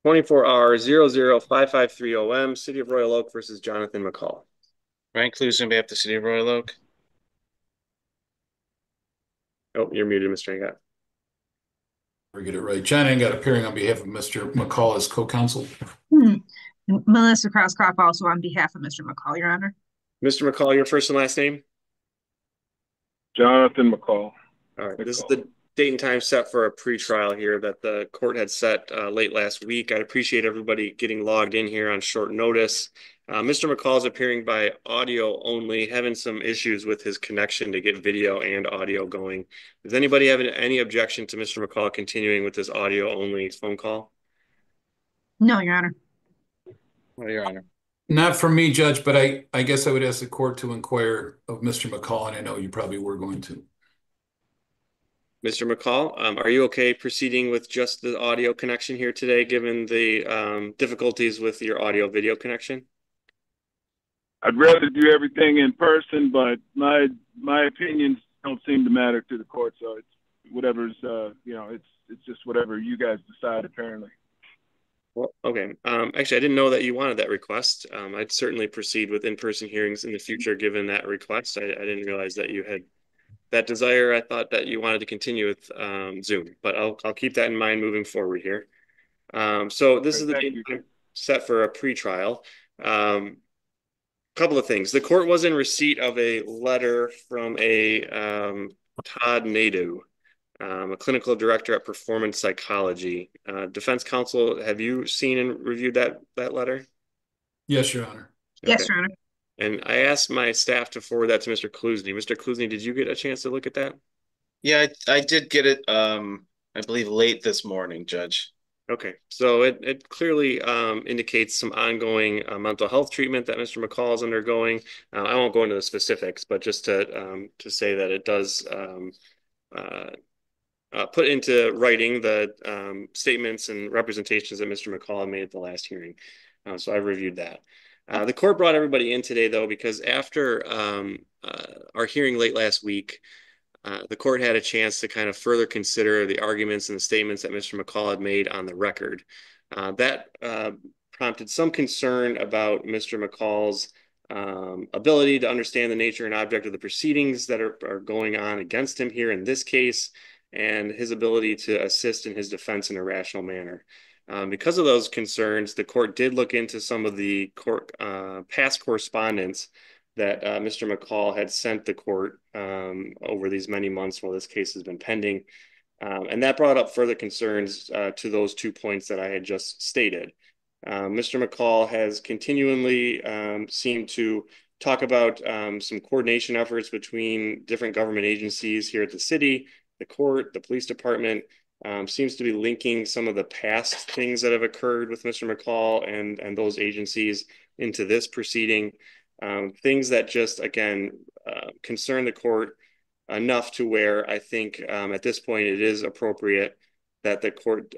24R00553OM, City of Royal Oak versus Jonathan McCall. Ryan Clues on behalf of the City of Royal Oak. Oh, you're muted, Mr. Angot. Get it right. John Angot appearing on behalf of Mr. McCall as co-counsel. Hmm. Melissa Croscroft also on behalf of Mr. McCall, Your Honor. Mr. McCall, your first and last name? Jonathan McCall. All right. This is the date and time set for a pretrial here that the court had set late last week. I appreciate everybody getting logged in here on short notice. Mr. McCall is appearing by audio only, having some issues with his connection to get video and audio going. Does anybody have any objection to Mr. McCall continuing with this audio only phone call? No, Your Honor. Oh, Your Honor. Not from me, Judge, but I guess I would ask the court to inquire of Mr. McCall, and I know you probably were going to. Mr. McCall, are you okay proceeding with just the audio connection here today, given the difficulties with your audio video connection? I'd rather do everything in person, but my opinions don't seem to matter to the court, so it's whatever's it's just whatever you guys decide apparently. Well, okay. Actually, I didn't know that you wanted that request. I'd certainly proceed with in-person hearings in the future, given that request. I didn't realize that you had that desire. I thought that you wanted to continue with Zoom, but I'll keep that in mind moving forward here. So this is the date set for a pretrial. Couple of things. The court was in receipt of a letter from a Todd Nadeau, a clinical director at Performance Psychology. Defense counsel, have you seen and reviewed that letter? Yes, Your Honor. Yes, Your Honor. And I asked my staff to forward that to Mr. Klusny. Mr. Klusny, did you get a chance to look at that? Yeah, I did get it, I believe late this morning, Judge. Okay, so it clearly indicates some ongoing mental health treatment that Mr. McCall is undergoing. I won't go into the specifics, but just to say that it does put into writing the statements and representations that Mr. McCall made at the last hearing. So I've reviewed that. The court brought everybody in today, though, because after our hearing late last week, the court had a chance to kind of further consider the arguments and the statements that Mr. McCall had made on the record. That prompted some concern about Mr. McCall's ability to understand the nature and object of the proceedings that are going on against him here in this case, and his ability to assist in his defense in a rational manner. Because of those concerns, the court did look into some of the past correspondence that Mr. McCall had sent the court over these many months while this case has been pending. And that brought up further concerns to those 2 points that I had just stated. Mr. McCall has continually seemed to talk about some coordination efforts between different government agencies here at the city, the court, the police department. Seems to be linking some of the past things that have occurred with Mr. McCall and those agencies into this proceeding. Things that just, again, concern the court enough to where I think at this point it is appropriate that the court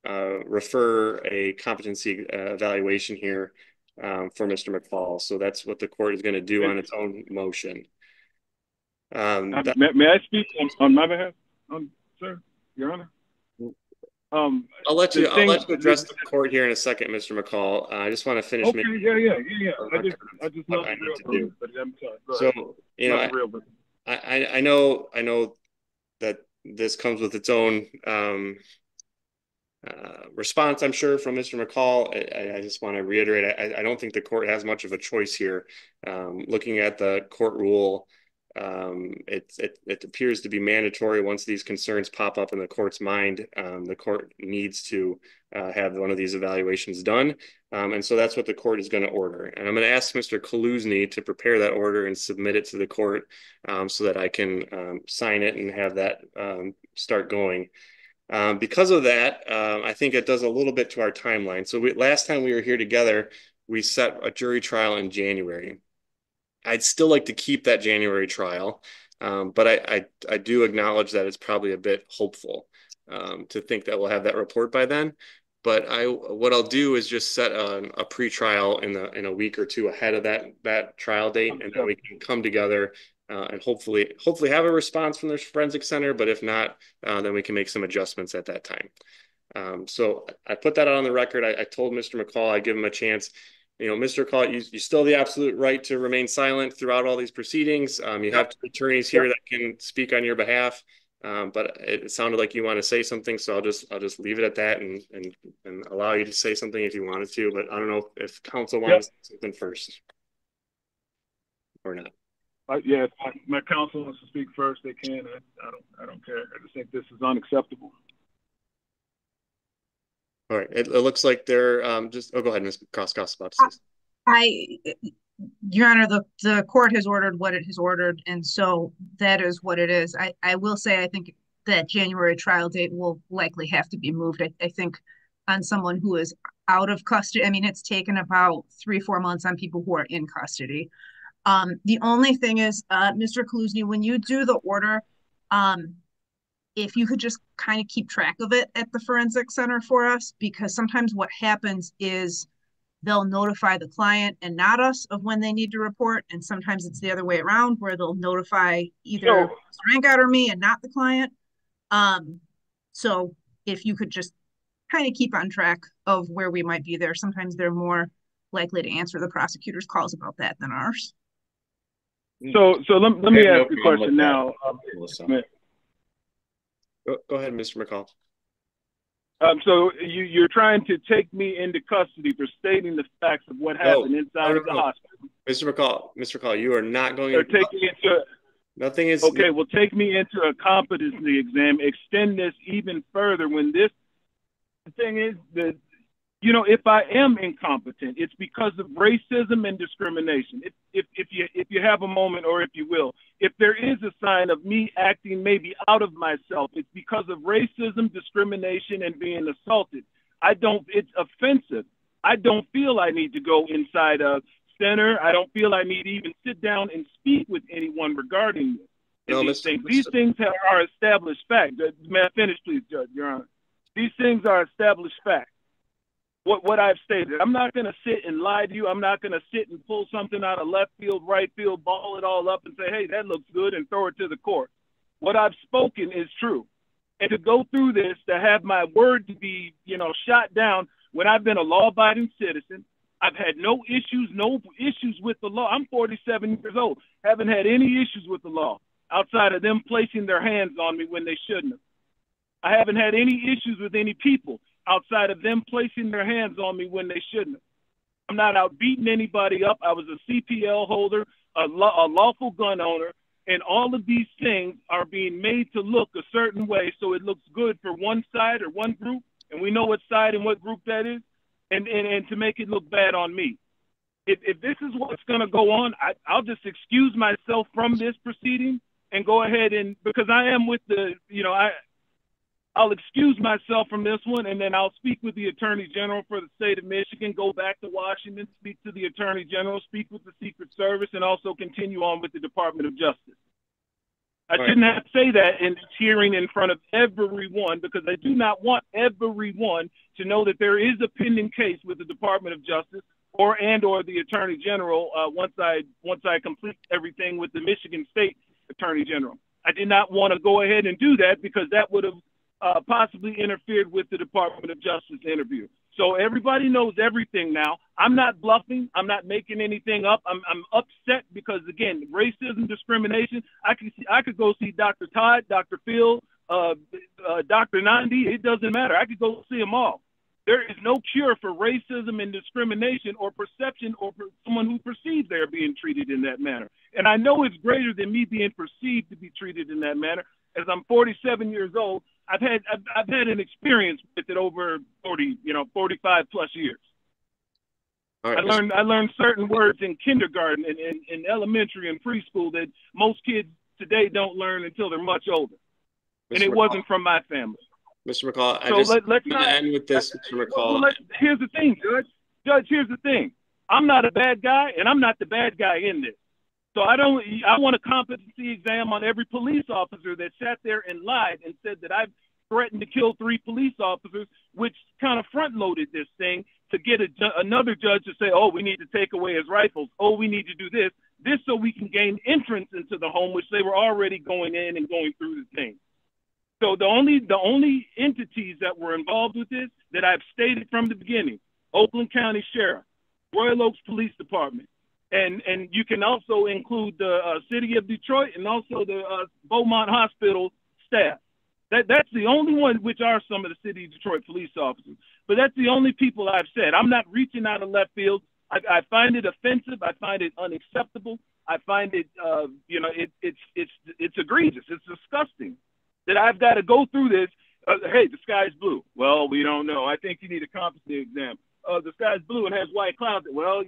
refer a competency evaluation here for Mr. McCall. So that's what the court is going to do on its own motion. May I speak on my behalf, sir, Your Honor? I'll let you address the court here in a second, Mr. McCall. I just want to finish. Okay, yeah. I just know I need to do. but I'm sorry. So, you know, I know that this comes with its own response, I'm sure, from Mr. McCall. I just want to reiterate, I don't think the court has much of a choice here. Looking at the court rule, it appears to be mandatory once these concerns pop up in the court's mind. The court needs to have one of these evaluations done. And so that's what the court is going to order. And I'm going to ask Mr. Klusny to prepare that order and submit it to the court so that I can sign it and have that start going. Because of that, I think it does a little bit to our timeline. So last time we were here together, we set a jury trial in January. I'd still like to keep that January trial, but I do acknowledge that it's probably a bit hopeful to think that we'll have that report by then. But what I'll do is just set a pre-trial in a week or two ahead of that trial date, and then we can come together and hopefully have a response from the forensic center. But if not, then we can make some adjustments at that time. So I put that on the record. I told Mr. McCall I'd give him a chance. Mr. McCall, you still have the absolute right to remain silent throughout all these proceedings. You have two attorneys here that can speak on your behalf. But it sounded like you want to say something, so I'll just leave it at that and allow you to say something if you wanted to. But I don't know if counsel wants to say something first or not. Yeah, if my counsel wants to speak first, they can. I don't care. I just think this is unacceptable. All right. It looks like they're just. Oh, go ahead, Ms. Cross about to say. Your Honor, the court has ordered what it has ordered, and so that is what it is. I will say I think that January trial date will likely have to be moved. I think on someone who is out of custody. I mean, it's taken about 3-4 months on people who are in custody. The only thing is, Mr. Kaluzny, when you do the order, if you could just kind of keep track of it at the forensic center for us, because sometimes what happens is they'll notify the client and not us of when they need to report. And sometimes it's the other way around where they'll notify either Rankout or me and not the client. So if you could just kind of keep on track of where we might be there. Sometimes they're more likely to answer the prosecutor's calls about that than ours. So let me ask a question now. Go ahead, Mr. McCall. So you're trying to take me into custody for stating the facts of what happened inside of the hospital. Mr. McCall, you are not going to take me into nothing is okay. Well, take me into a competency exam. Extend this even further. When the thing is that, if I am incompetent, it's because of racism and discrimination. If you have a moment, or if you will, if there is a sign of me acting maybe out of myself, it's because of racism, discrimination, and being assaulted. It's offensive. I don't feel I need to go inside a center. I don't feel I need to even sit down and speak with anyone regarding this. No, these things are established facts. May I finish, please, Judge, Your Honor? These things are established facts. What I've stated. I'm not going to sit and lie to you. I'm not going to sit and pull something out of left field, right field, ball it all up and say, hey, that looks good, and throw it to the court. What I've spoken is true. And to go through this, to have my word to be, shot down when I've been a law-abiding citizen, I've had no issues with the law. I'm 47 years old. Haven't had any issues with the law outside of them placing their hands on me when they shouldn't have. I haven't had any issues with any people outside of them placing their hands on me when they shouldn't have. I'm not out beating anybody up. I was a CPL holder, a lawful gun owner, and all of these things are being made to look a certain way so it looks good for one side or one group, and we know what side and what group that is, and to make it look bad on me. If this is what's going to go on, I'll just excuse myself from this proceeding and go ahead because I am with I'll excuse myself from this one, and then I'll speak with the Attorney General for the state of Michigan, go back to Washington, speak to the Attorney General, speak with the Secret Service, and also continue on with the Department of Justice. I shouldn't have to say that in this hearing in front of everyone, because I do not want everyone to know that there is a pending case with the Department of Justice or the Attorney General once I complete everything with the Michigan State Attorney General. I did not want to go ahead and do that because that would have possibly interfered with the Department of Justice interview. So everybody knows everything now. I'm not bluffing. I'm not making anything up. I'm upset because, again, racism, discrimination. I could go see Dr. Todd, Dr. Phil, Dr. Nandi. It doesn't matter. I could go see them all. There is no cure for racism and discrimination or perception or for someone who perceives they're being treated in that manner. And I know it's greater than me being perceived to be treated in that manner. As I'm 47 years old, I've had an experience with it over 45 plus years. All right, I learned certain words in kindergarten and in elementary and preschool that most kids today don't learn until they're much older. And it wasn't from my family. Mr. McCall, let's not end with this, Mr. McCall. Here's the thing, Judge. Judge, here's the thing. I'm not a bad guy, and I'm not the bad guy in this. So I want a competency exam on every police officer that sat there and lied and said that I've threatened to kill 3 police officers, which kind of front-loaded this thing to get another judge to say, oh, we need to take away his rifles. Oh, we need to do this so we can gain entrance into the home, which they were already going in and going through the thing. So the only entities that were involved with this that I've stated from the beginning: Oakland County Sheriff, Royal Oaks Police Department, and you can also include the City of Detroit and also the Beaumont Hospital staff. That's the only one, which are some of the City of Detroit police officers. But that's the only people I've said. I'm not reaching out of left field. I find it offensive. I find it unacceptable. I find it, it's egregious. It's disgusting that I've got to go through this. Hey, the sky's blue. Well, we don't know. I think you need a competency exam. The sky's blue and has white clouds. Well,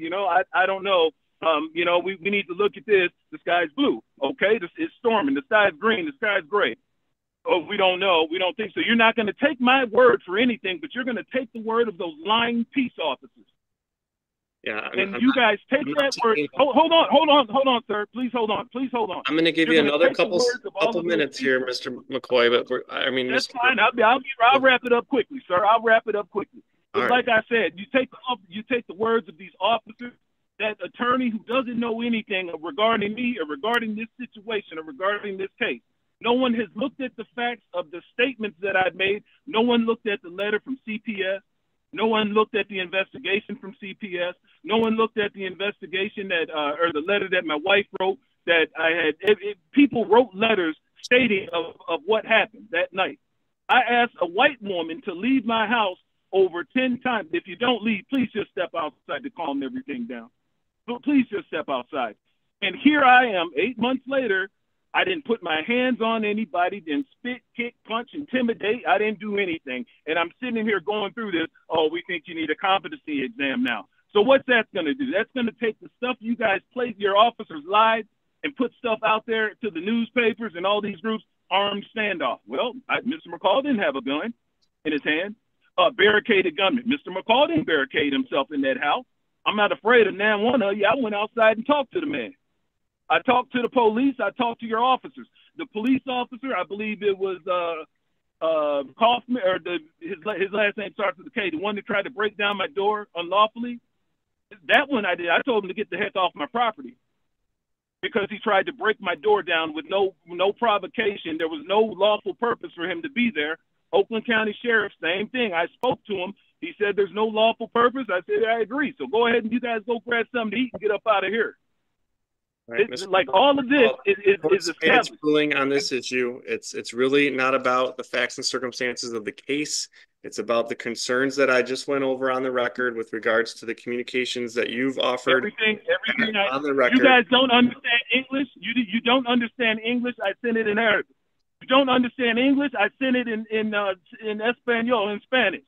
I don't know. We need to look at this. The sky's blue. Okay, it's storming. The sky's green. The sky's gray. Oh, we don't know. We don't think so. You're not going to take my word for anything, but you're going to take the word of those lying peace officers. Yeah. You guys take that word. Hold on, sir. Please hold on. I'm going to give you another couple minutes here, Mr. McCoy, but that's fine. I'll wrap it up quickly, sir. I'll wrap it up quickly. But right. Like I said, you take the words of these officers, that attorney who doesn't know anything regarding me or regarding this situation or regarding this case. No one has looked at the facts of the statements that I've made. No one looked at the letter from CPS. No one looked at the investigation from CPS. No one looked at the investigation or the letter that my wife wrote that I had. People wrote letters stating of what happened that night. I asked a white woman to leave my house over 10 times. If you don't leave, please just step outside to calm everything down. But please just step outside. And here I am 8 months later. I didn't put my hands on anybody, didn't spit, kick, punch, intimidate. I didn't do anything. And I'm sitting here going through this. Oh, we think you need a competency exam now. So what's that going to do? That's going to take the stuff you guys played your officers' lives and put stuff out there to the newspapers and all these groups, armed standoff. Well, Mr. McCall didn't have a gun in his hand. Barricaded gunman. Mr. McCall didn't barricade himself in that house. I'm not afraid of now one of you. I went outside and talked to the man. I talked to the police. I talked to your officers. The police officer, I believe it was Kaufman, or his last name starts with a K, the one that tried to break down my door unlawfully. That one I did. I told him to get the heck off my property because he tried to break my door down with no provocation. There was no lawful purpose for him to be there. Oakland County Sheriff, same thing. I spoke to him. He said there's no lawful purpose. I said I agree. So go ahead and you guys go grab something to eat and get up out of here. Right, like all of this is established. Ruling on this issue. It's really not about the facts and circumstances of the case. It's about the concerns that I just went over on the record with regards to the communications that you've offered. Everything on the record. You guys don't understand English. You don't understand English. I sent it in Arabic. You don't understand English. I sent it in Espanol, in Spanish.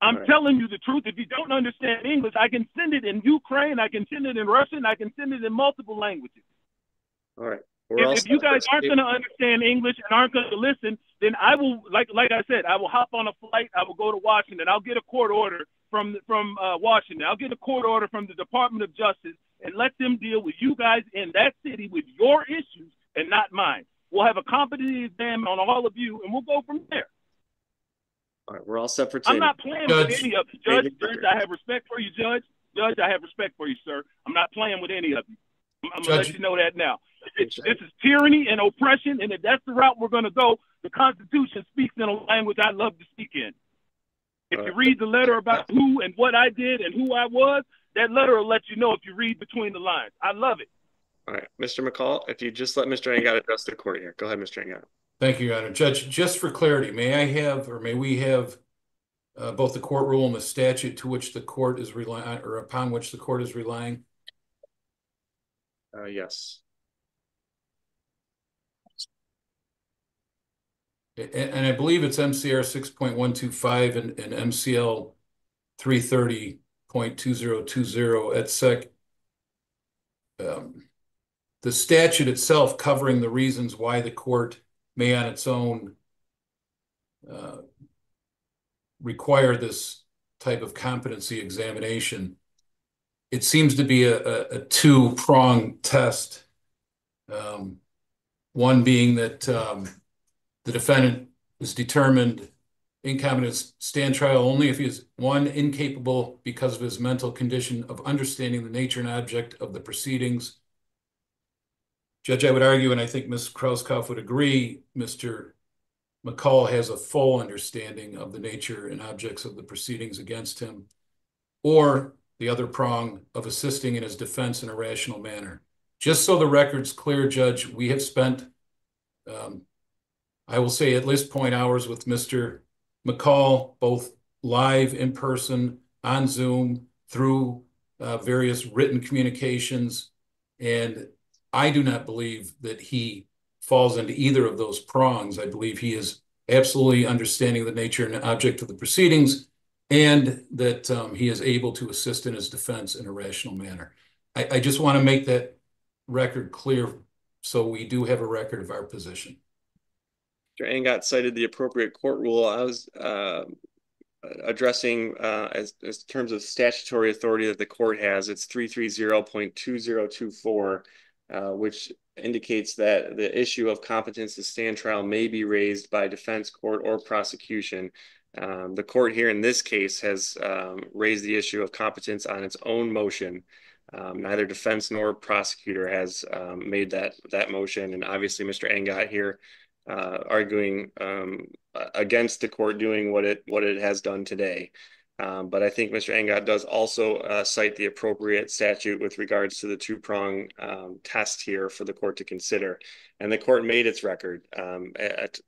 I'm telling you the truth. If you don't understand English, I can send it in Ukraine. I can send it in Russian. I can send it in multiple languages. All right. If you guys aren't going to understand English and aren't going to listen, then I will, like I said, I will hop on a flight. I will go to Washington. I'll get a court order from Washington. I'll get a court order from the Department of Justice and let them deal with you guys in that city with your issues and not mine. We'll have a competency exam on all of you, and we'll go from there. All right, we're all set for today. I'm not playing with any of you. Judge, I have respect for you, Judge. Judge, I have respect for you, sir. I'm not playing with any of you. I'm going to let you know that now. This is tyranny and oppression, and if that's the route we're going to go, the Constitution speaks in a language I love to speak in. If you read the letter about who and what I did and who I was, that letter will let you know if you read between the lines. I love it. All right, Mr. McCall, if you just let Mr. Angat address the court here. Go ahead, Mr. Angat. Thank you, Your Honor. Judge, just for clarity, may we have both the court rule and the statute to which the court is relying, or upon which the court is relying? Yes. And I believe it's MCR 6.125 and MCL 330.2020 et sec. The statute itself covering the reasons why the court may on its own require this type of competency examination. It seems to be a two-pronged test. One being that the defendant is determined incompetent to stand trial only if he is, one, incapable because of his mental condition of understanding the nature and object of the proceedings. Judge, I would argue, and I think Ms. Krauskopf would agree, Mr. McCall has a full understanding of the nature and objects of the proceedings against him, or the other prong of assisting in his defense in a rational manner. Just so the record's clear, Judge, we have spent, I will say, at least point hours with Mr. McCall, both live, in person, on Zoom, through various written communications, and I do not believe that he falls into either of those prongs. I believe he is absolutely understanding the nature and object of the proceedings, and that he is able to assist in his defense in a rational manner. I just want to make that record clear so we do have a record of our position. Mr. Angot cited the appropriate court rule. I was addressing as terms of statutory authority that the court has. It's 330.2024, which indicates that the issue of competence to stand trial may be raised by defense, court, or prosecution. The court here in this case has raised the issue of competence on its own motion. Neither defense nor prosecutor has made that motion, and obviously Mr. Angot here arguing against the court doing what it has done today. But I think Mr. Angot does also cite the appropriate statute with regards to the two-prong test here for the court to consider. And the court made its record. That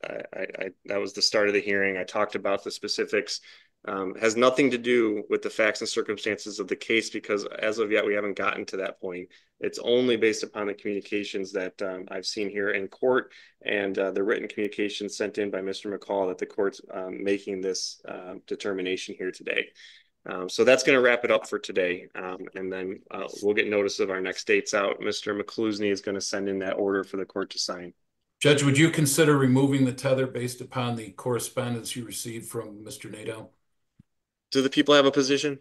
was the start of the hearing. I talked about the specifics. Has nothing to do with the facts and circumstances of the case, because as of yet, we haven't gotten to that point. It's only based upon the communications that I've seen here in court and the written communications sent in by Mr. McCall that the court's making this determination here today. So that's going to wrap it up for today. And then we'll get notice of our next dates out. Mr. McClusney is going to send in that order for the court to sign. Judge, would you consider removing the tether based upon the correspondence you received from Mr. Nadeau? Do the people have a position?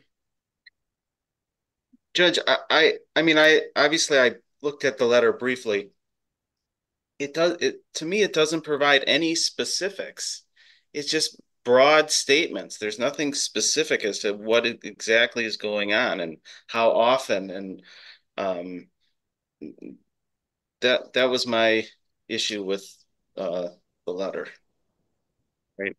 Judge, I mean, obviously I looked at the letter briefly. To me, it doesn't provide any specifics. It's just broad statements. There's nothing specific as to what exactly is going on and how often. And that was my issue with the letter. Right.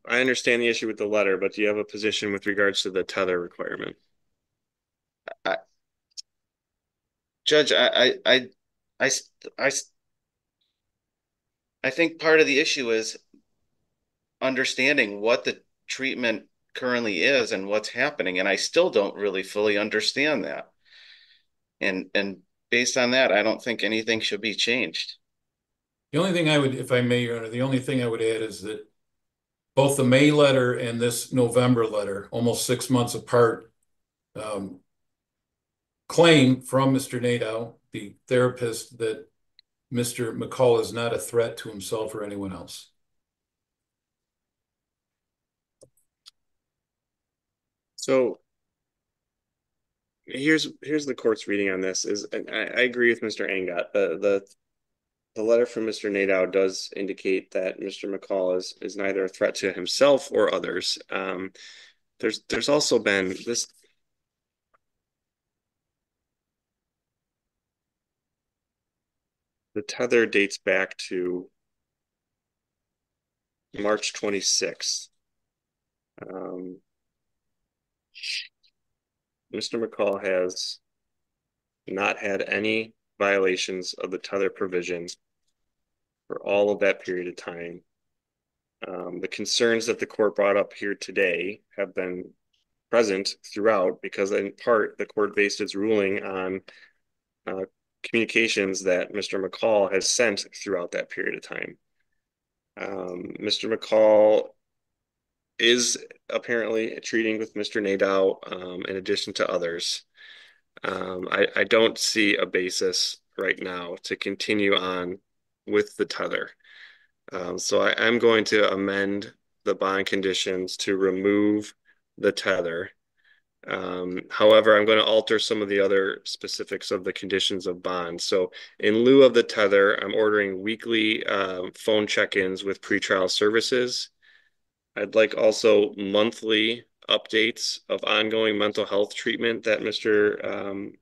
I understand the issue with the letter, but do you have a position with regards to the tether requirement? Judge, I think part of the issue is understanding what the treatment currently is and what's happening, and I still don't really fully understand that. And based on that, I don't think anything should be changed. The only thing I would, if I may, Your Honor, the only thing I would add is that both the May letter and this November letter, almost 6 months apart, claim from Mr. Nadeau, the therapist, that Mr. McCall is not a threat to himself or anyone else. So here's the court's reading on this. And I agree with Mr. Angot. The letter from Mr. Nadeau does indicate that Mr. McCall is neither a threat to himself or others. There's also been this. The tether dates back to March 26th. Mr. McCall has not had any violations of the tether provision for all of that period of time. The concerns that the court brought up here today have been present throughout, because in part the court based its ruling on communications that Mr. McCall has sent throughout that period of time. Mr. McCall is apparently treating with Mr. Nadeau in addition to others. I don't see a basis right now to continue on with the tether. So I'm going to amend the bond conditions to remove the tether. However, I'm going to alter some of the other specifics of the conditions of bond. So in lieu of the tether, I'm ordering weekly phone check-ins with pretrial services. I'd like also monthly updates of ongoing mental health treatment that Mr.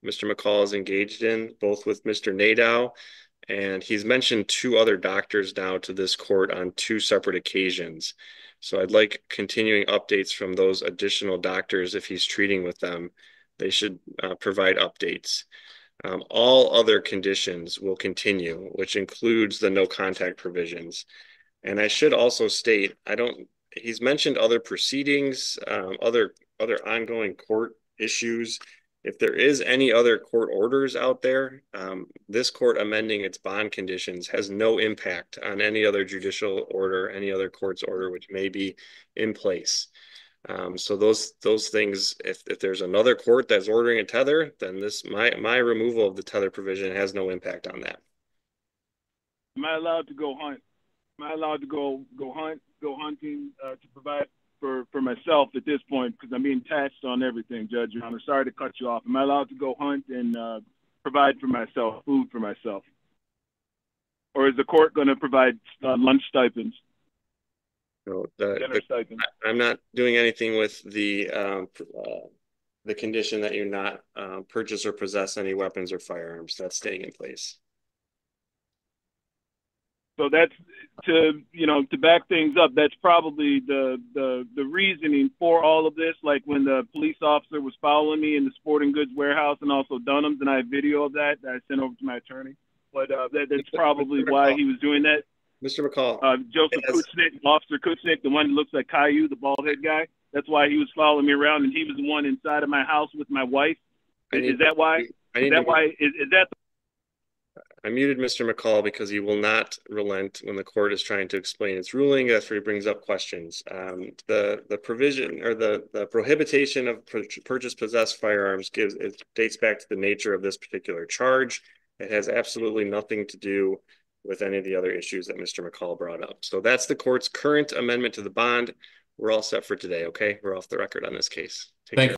McCall is engaged in, both with Mr. Nadeau And he's mentioned two other doctors now to this court on two separate occasions. So I'd like continuing updates from those additional doctors if he's treating with them. They should provide updates. All other conditions will continue, which includes the no contact provisions. And I should also state, he's mentioned other proceedings, other ongoing court issues. If there is any other court orders out there, this court amending its bond conditions has no impact on any other judicial order, any other court's order, which may be in place. So those things, if there's another court that's ordering a tether, then my removal of the tether provision has no impact on that. Am I allowed to go hunt? Am I allowed to go hunting to provide for myself at this point, because I'm being taxed on everything, Judge Your Honor. Sorry to cut you off. Am I allowed to go hunt and provide for myself, food for myself? Or is the court going to provide lunch stipends? No, Dinner stipends? I'm not doing anything with the condition that you not purchase or possess any weapons or firearms. That's staying in place. So that's to back things up. That's probably the reasoning for all of this. Like when the police officer was following me in the sporting goods warehouse and also Dunham's, and I have video of that I sent over to my attorney. But that's probably why he was doing that. Mr. McCall. Joseph Kuchnick, Officer Kuchnick, the one that looks like Caillou, the bald head guy. That's why he was following me around, and he was the one inside of my house with my wife. Is that why? Is that? I muted Mr. McCall because he will not relent when the court is trying to explain its ruling. That's where he brings up questions. The provision or the prohibition of purchase, possess firearms dates back to the nature of this particular charge. It has absolutely nothing to do with any of the other issues that Mr. McCall brought up. So that's the court's current amendment to the bond. We're all set for today, okay? We're off the record on this case. Take care.